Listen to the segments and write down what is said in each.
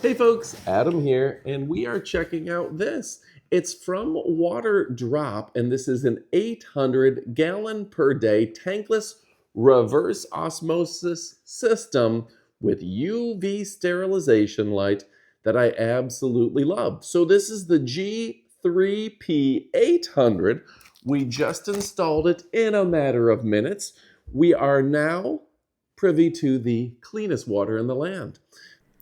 Hey folks, Adam here, and we are checking out this. It's from Waterdrop, and this is an 800 gallon per day tankless reverse osmosis system with UV sterilization light that I absolutely love. So this is the G3P 800. We just installed it in a matter of minutes. We are now privy to the cleanest water in the land.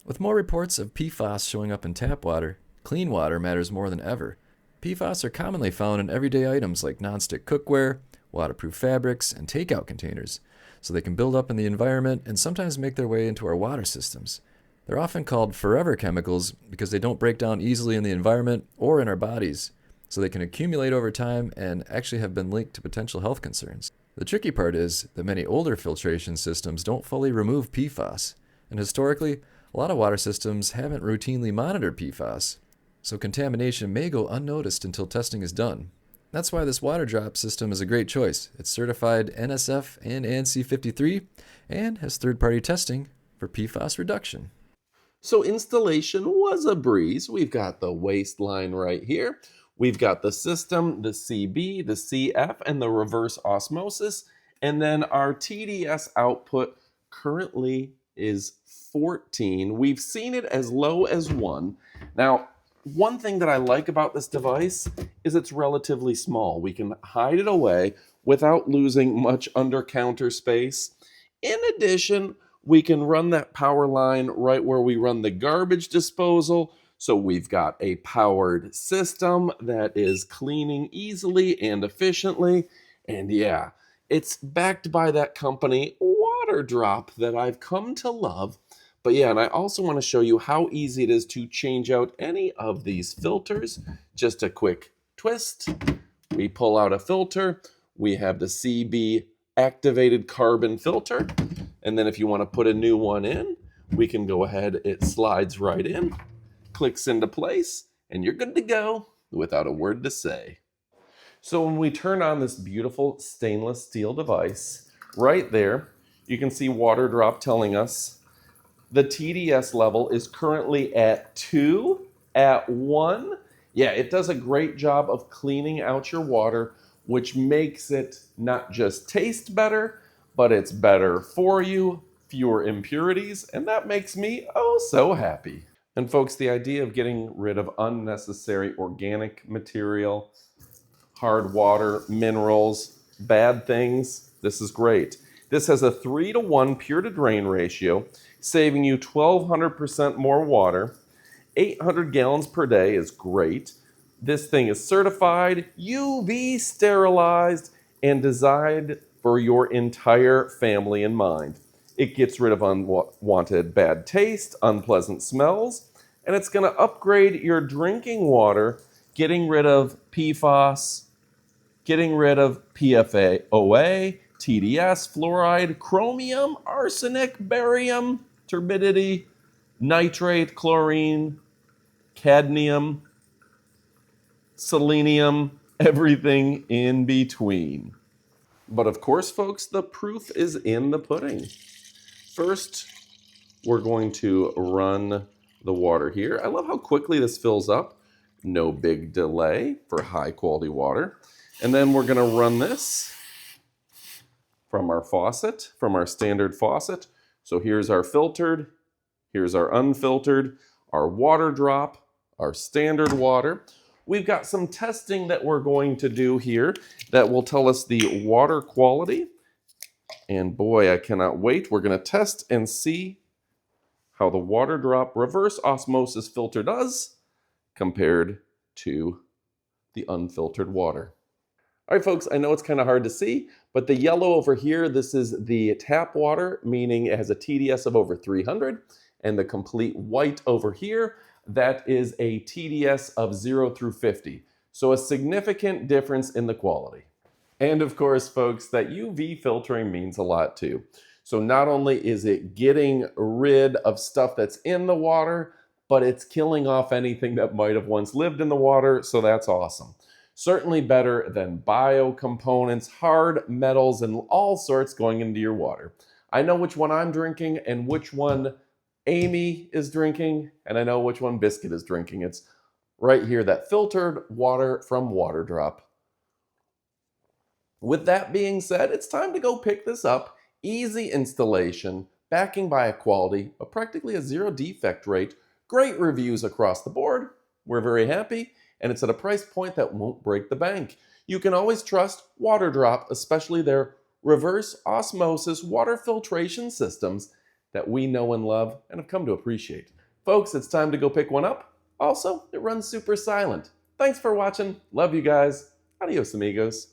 With more reports of PFAS showing up in tap water, clean water matters more than ever. PFAS are commonly found in everyday items like nonstick cookware, waterproof fabrics, and takeout containers, so they can build up in the environment and sometimes make their way into our water systems. They're often called forever chemicals because they don't break down easily in the environment or in our bodies, so they can accumulate over time and actually have been linked to potential health concerns. The tricky part is that many older filtration systems don't fully remove PFAS, and historically, a lot of water systems haven't routinely monitored PFAS, so contamination may go unnoticed until testing is done. That's why this Waterdrop system is a great choice. It's certified NSF and ANSI 53 and has third-party testing for PFAS reduction. So installation was a breeze. We've got the waistline right here. We've got the system, the CB, the CF, and the reverse osmosis. And then our TDS output currently is 14. We've seen it as low as 1. Now, one thing that I like about this device is it's relatively small. We can hide it away without losing much under counter space. In addition, we can run that power line right where we run the garbage disposal. So we've got a powered system that is cleaning easily and efficiently. And yeah, it's backed by that company Waterdrop that I've come to love. But yeah, and I also want to show you how easy it is to change out any of these filters. Just a quick twist. We pull out a filter. We have the CB activated carbon filter. And then if you want to put a new one in, we can go ahead. It slides right in, clicks into place, and you're good to go without a word to say. So when we turn on this beautiful stainless steel device, right there, you can see Waterdrop telling us the TDS level is currently at 2, at 1. Yeah, it does a great job of cleaning out your water, which makes it not just taste better, but it's better for you, fewer impurities, and that makes me oh so happy. And folks, the idea of getting rid of unnecessary organic material, hard water, minerals, bad things, this is great. This has a 3-to-1 pure to drain ratio, saving you 1,200% more water. 800 gallons per day is great. This thing is certified, UV sterilized, and designed for your entire family in mind. It gets rid of unwanted bad taste, unpleasant smells, and it's going to upgrade your drinking water, getting rid of PFAS, getting rid of PFAS, TDS, fluoride, chromium, arsenic, barium, turbidity, nitrate, chlorine, cadmium, selenium, everything in between. But of course, folks, the proof is in the pudding. First, we're going to run the water here. I love how quickly this fills up. No big delay for high quality water. And then we're going to run this from our faucet, from our standard faucet. So here's our filtered, here's our unfiltered, our Waterdrop, our standard water. We've got some testing that we're going to do here that will tell us the water quality. And boy, I cannot wait. We're going to test and see how the Waterdrop reverse osmosis filter does compared to the unfiltered water. All right, folks, I know it's kind of hard to see, but the yellow over here, this is the tap water, meaning it has a TDS of over 300, and the complete white over here, that is a TDS of 0 through 50. So a significant difference in the quality. And of course, folks, that UV filtering means a lot too. So not only is it getting rid of stuff that's in the water, but it's killing off anything that might have once lived in the water, so that's awesome. Certainly better than biocomponents, hard metals, and all sorts going into your water. I know which one I'm drinking and which one Amy is drinking, and I know which one Biscuit is drinking. It's right here, that filtered water from Waterdrop. With that being said, it's time to go pick this up. Easy installation, backing by a quality, practically a zero defect rate, great reviews across the board. We're very happy, and it's at a price point that won't break the bank. You can always trust Waterdrop, especially their reverse osmosis water filtration systems that we know and love and have come to appreciate. Folks, it's time to go pick one up. Also, it runs super silent. Thanks for watching. Love you guys. Adios, amigos.